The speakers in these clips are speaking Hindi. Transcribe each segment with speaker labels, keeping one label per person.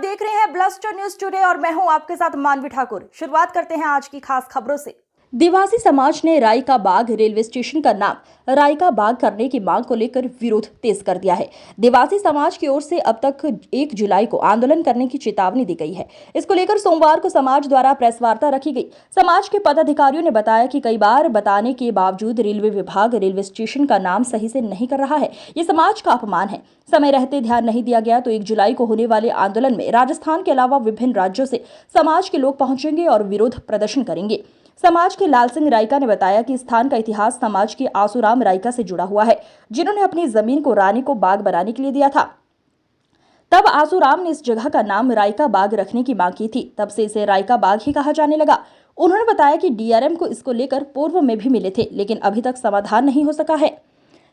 Speaker 1: देख रहे हैं ब्लस्टर न्यूज टुडे और मैं हूं आपके साथ मानवी ठाकुर। शुरुआत करते हैं आज की खास खबरों से। देवासी समाज ने रायका बाग रेलवे स्टेशन का नाम रायका बाग करने की मांग को लेकर विरोध तेज कर दिया है। देवासी समाज की ओर से अब तक 1 जुलाई को आंदोलन करने की चेतावनी दी गई है। इसको लेकर सोमवार को समाज द्वारा प्रेस वार्ता रखी गई। समाज के पदाधिकारियों ने बताया कि कई बार बताने के बावजूद रेलवे विभाग रेलवे स्टेशन का नाम सही से नहीं कर रहा है। ये समाज का अपमान है। समय रहते ध्यान नहीं दिया गया तो 1 जुलाई को होने वाले आंदोलन में राजस्थान के अलावा विभिन्न राज्यों से समाज के लोग पहुंचेंगे और विरोध प्रदर्शन करेंगे। समाज के लाल सिंह रायका ने बताया कि स्थान का इतिहास समाज के आसूराम रायका से जुड़ा हुआ है, जिन्होंने अपनी जमीन को रानी को बाग बनाने के लिए दिया था। तब आसूराम ने इस जगह का नाम रायका बाग रखने की मांग की थी। तब से इसे रायका बाग ही कहा जाने लगा। उन्होंने बताया कि डीआरएम को इसको लेकर पूर्व में भी मिले थे, लेकिन अभी तक समाधान नहीं हो सका है।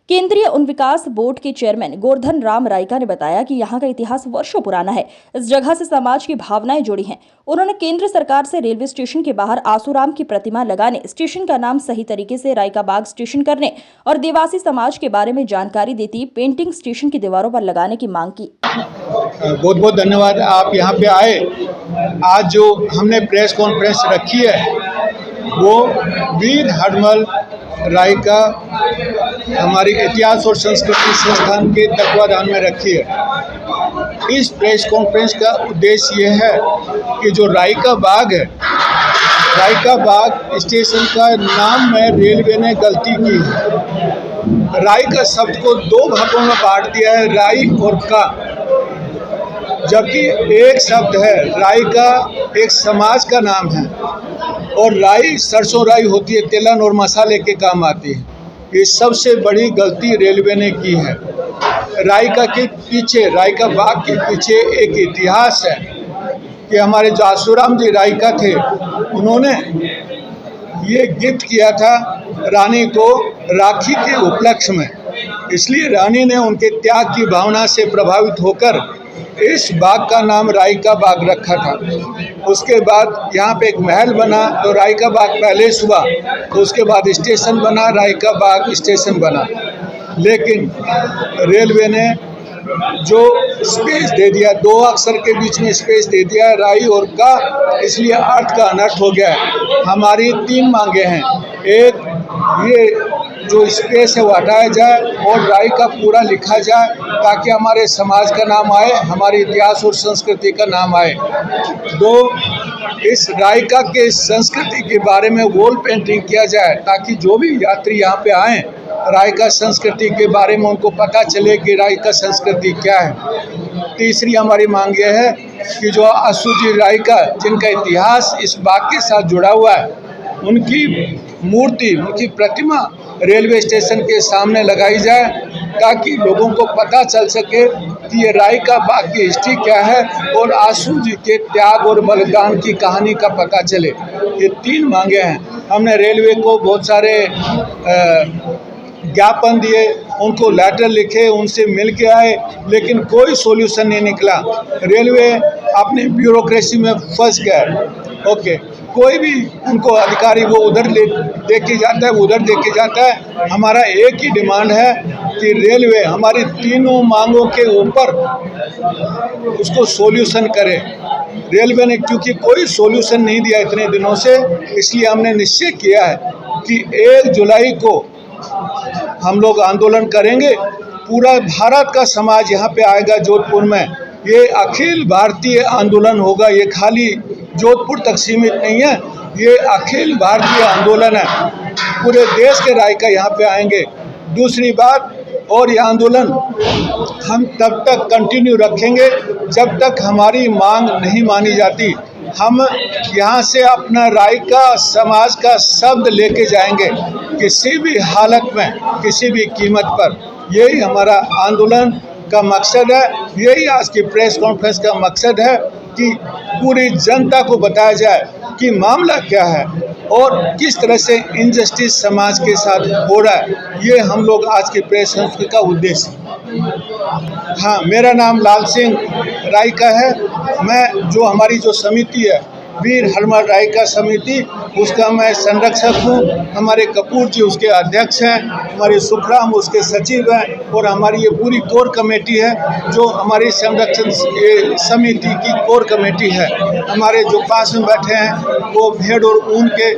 Speaker 1: केंद्रीय उन विकास बोर्ड के चेयरमैन गोवर्धन राम रायका ने बताया कि यहाँ का इतिहास वर्षों पुराना है। इस जगह से समाज की भावनाएं जुड़ी हैं। उन्होंने केंद्र सरकार से रेलवे स्टेशन के बाहर आसूराम की प्रतिमा लगाने, स्टेशन का नाम सही तरीके से रायका बाग स्टेशन करने और देवासी समाज के बारे में जानकारी देती पेंटिंग स्टेशन की दीवारों पर लगाने की मांग की।
Speaker 2: बहुत बहुत धन्यवाद, आप यहाँ पे आए। आज जो हमने प्रेस कॉन्फ्रेंस रखी है वो वीर हडमल रायका हमारी इतिहास और संस्कृति संस्थान के तत्वाधान में रखी है। इस प्रेस कॉन्फ्रेंस का उद्देश्य ये है कि जो रायका बाग है, रायका बाग स्टेशन का नाम में रेलवे ने गलती की है। रायका शब्द को 2 भागों में बांट दिया है, राई और का, जबकि एक शब्द है। रायका एक समाज का नाम है और राई सरसों राई होती है, तेलन और मसाले के काम आती है। ये सबसे बड़ी गलती रेलवे ने की है। रायका के पीछे, रायका बाग के पीछे एक इतिहास है कि हमारे जो आसूराम जी रायका थे, उन्होंने ये गिफ्ट किया था रानी को राखी के उपलक्ष्य में। इसलिए रानी ने उनके त्याग की भावना से प्रभावित होकर इस बाग का नाम रायका बाग रखा था। उसके बाद यहाँ पे एक महल बना तो रायका बाग पैलेस हुआ, तो उसके बाद स्टेशन बना, रायका बाग स्टेशन बना। लेकिन रेलवे ने जो स्पेस दे दिया, 2 अक्षर के बीच में स्पेस दे दिया राई और का, इसलिए अर्थ का अनर्थ हो गया है। हमारी 3 मांगे हैं। एक, ये जो स्पेस है वो हटाया जाए और राय का पूरा लिखा जाए ताकि हमारे समाज का नाम आए, हमारे इतिहास और संस्कृति का नाम आए। 2, इस रायका के संस्कृति के बारे में वॉल पेंटिंग किया जाए ताकि जो भी यात्री यहाँ पे आएँ, रायका संस्कृति के बारे में उनको पता चले कि रायका संस्कृति क्या है। तीसरी हमारी मांग यह है कि जो आसूजी रायका जिनका इतिहास इस बाग के साथ जुड़ा हुआ है, उनकी मूर्ति, उनकी प्रतिमा रेलवे स्टेशन के सामने लगाई जाए ताकि लोगों को पता चल सके कि ये रायका बाग की हिस्ट्री क्या है और आशू जी के त्याग और बलिदान की कहानी का पता चले। ये 3 मांगे हैं। हमने रेलवे को बहुत सारे ज्ञापन दिए, उनको लेटर लिखे, उनसे मिल के आए, लेकिन कोई सॉल्यूशन नहीं निकला। रेलवे अपनी ब्यूरोक्रेसी में फंस गया। ओके, कोई भी उनको अधिकारी वो उधर दे के जाता है, उधर दे के जाता है। हमारा एक ही डिमांड है कि रेलवे हमारी 3 मांगों के ऊपर उसको सॉल्यूशन करे। रेलवे ने क्योंकि कोई सॉल्यूशन नहीं दिया इतने दिनों से, इसलिए हमने निश्चय किया है कि 1 जुलाई को हम लोग आंदोलन करेंगे। पूरा भारत का समाज यहाँ पे आएगा जोधपुर में। ये अखिल भारतीय आंदोलन होगा, ये खाली जोधपुर तक सीमित नहीं है, ये अखिल भारतीय आंदोलन है। पूरे देश के रायका यहाँ पे आएंगे। दूसरी बात, और ये आंदोलन हम तब तक कंटिन्यू रखेंगे जब तक हमारी मांग नहीं मानी जाती। हम यहाँ से अपना रायका समाज का शब्द लेके जाएंगे किसी भी हालत में, किसी भी कीमत पर। यही हमारा आंदोलन का मकसद है। यही आज की प्रेस कॉन्फ्रेंस का मकसद है कि पूरी जनता को बताया जाए कि मामला क्या है और किस तरह से इनजस्टिस समाज के साथ हो रहा है। ये हम लोग आज की प्रेस कॉन्फ्रेंस का उद्देश्य। हाँ, मेरा नाम लाल सिंह रायका है। मैं जो हमारी जो समिति है वीर हरमल रायका समिति, उसका मैं संरक्षक हूँ। हमारे कपूर जी उसके अध्यक्ष हैं, हमारे सुखराम उसके सचिव हैं और हमारी ये पूरी कोर कमेटी है जो हमारी संरक्षण समिति की कोर कमेटी है। हमारे जो पास में बैठे हैं वो भेड़ और ऊन के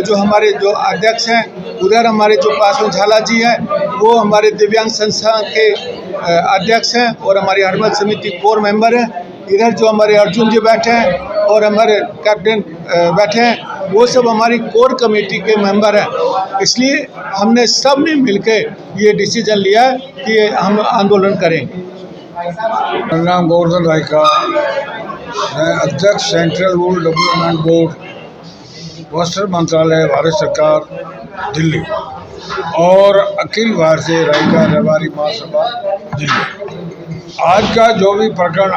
Speaker 2: जो हमारे जो अध्यक्ष हैं, उधर हमारे जो पास में झाला जी हैं वो हमारे दिव्यांग संस्था के अध्यक्ष हैं और हमारी हरमल समिति कोर मेंबर हैं। इधर जो हमारे अर्जुन जी बैठे हैं और हमारे कैप्टन बैठे हैं वो सब हमारी कोर कमेटी के मेंबर हैं। इसलिए हमने सब ने मिलकर ये डिसीजन लिया है कि हम आंदोलन करेंगे।
Speaker 3: मेरा नाम गोवर्धन रायका, मैं अध्यक्ष सेंट्रल रूरल डेवलपमेंट बोर्ड वस्त्र मंत्रालय भारत सरकार दिल्ली और अखिल भारतीय रायका रबारी महासभा दिल्ली। आज का जो भी प्रकरण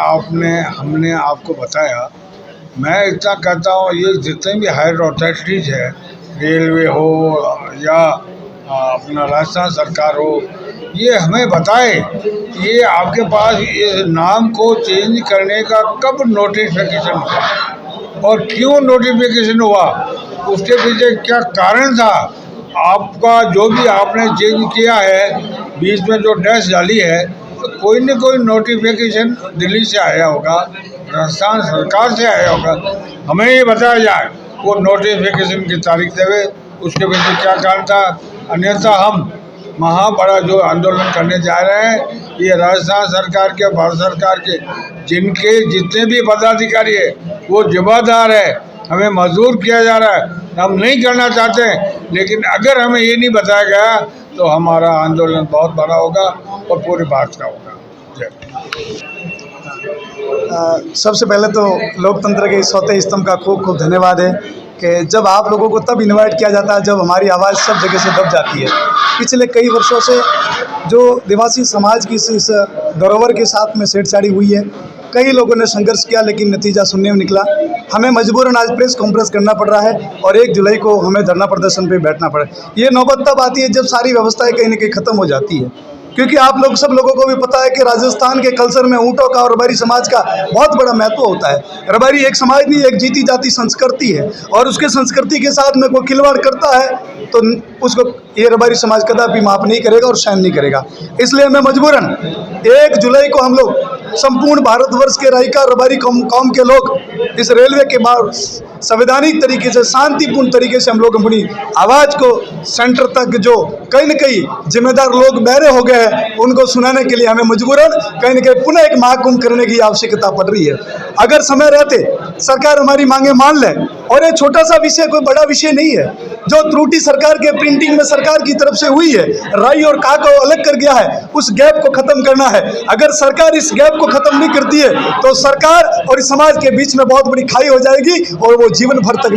Speaker 3: हमने आपको बताया, मैं इतना कहता हूँ ये जितने भी हायर अथॉरिटीज़ है, रेलवे हो या अपना राजस्थान सरकार हो, ये हमें बताए ये आपके पास इस नाम को चेंज करने का कब नोटिफिकेशन हुआ और क्यों नोटिफिकेशन हुआ, उसके पीछे क्या कारण था। आपका जो भी आपने चेंज किया है, बीच में जो डैश डाली है, तो कोई न कोई नोटिफिकेशन दिल्ली से आया होगा, राजस्थान सरकार से आया होगा। हमें ये बताया जाए वो नोटिफिकेशन की तारीख देवे, उसके पीछे क्या कारण था। अन्यथा हम बड़ा जो आंदोलन करने जा रहे हैं, ये राजस्थान सरकार के, भारत सरकार के जिनके जितने भी पदाधिकारी है वो जिम्मेदार है। हमें मजबूर किया जा रहा है, हम नहीं करना चाहते हैं, लेकिन अगर हमें ये नहीं बताया गया तो हमारा आंदोलन बहुत बड़ा होगा और पूरे भारत का होगा।
Speaker 4: सबसे पहले तो लोकतंत्र के इस चौथे स्तंभ का खूब खूब धन्यवाद है कि जब आप लोगों को तब इनवाइट किया जाता है जब हमारी आवाज़ सब जगह से दब जाती है। पिछले कई वर्षों से जो आदिवासी समाज की इस धरोहर के साथ में छेड़छाड़ी हुई है, कई लोगों ने संघर्ष किया लेकिन नतीजा शून्य में निकला। हमें मजबूरन आज प्रेस कॉन्फ्रेंस करना पड़ रहा है और 1 जुलाई को हमें धरना प्रदर्शन पे बैठना पड़ा। ये नौबत तब आती है जब सारी व्यवस्थाएं कहीं न कहीं खत्म हो जाती है, क्योंकि आप लोग सब लोगों को भी पता है कि राजस्थान के कल्चर में ऊँटों का और रबारी समाज का बहुत बड़ा महत्व होता है। रबारी एक समाज नहीं, एक जीती जाती संस्कृति है और उसके संस्कृति के साथ में कोई खिलवाड़ करता है तो उसको ये रबारी समाज कदापि माफ़ नहीं करेगा और सहन नहीं करेगा। इसलिए हमें मजबूरन 1 जुलाई को हम लोग संपूर्ण भारतवर्ष के रायका रबारी कौम के लोग इस रेलवे के संवैधानिक तरीके से, शांतिपूर्ण तरीके से हम लोग अपनी आवाज़ को सेंटर तक, जो कहीं न कहीं जिम्मेदार लोग बहरे हो गए हैं, उनको सुनाने के लिए हमें मजबूरन कहीं न कहीं पुनः एक महाकुंभ करने की आवश्यकता पड़ रही है। अगर समय रहते सरकार हमारी मांगे मान ले, और ये छोटा सा विषय कोई बड़ा विषय नहीं है, जो त्रुटि सरकार के प्रिंटिंग में सरकार की तरफ से हुई है, राई और का को अलग कर गया है, उस गैप को खत्म करना है। अगर सरकार इस गैप को खत्म नहीं करती है तो सरकार और इस समाज के बीच में बहुत बड़ी खाई हो जाएगी और वो जीवन भर तक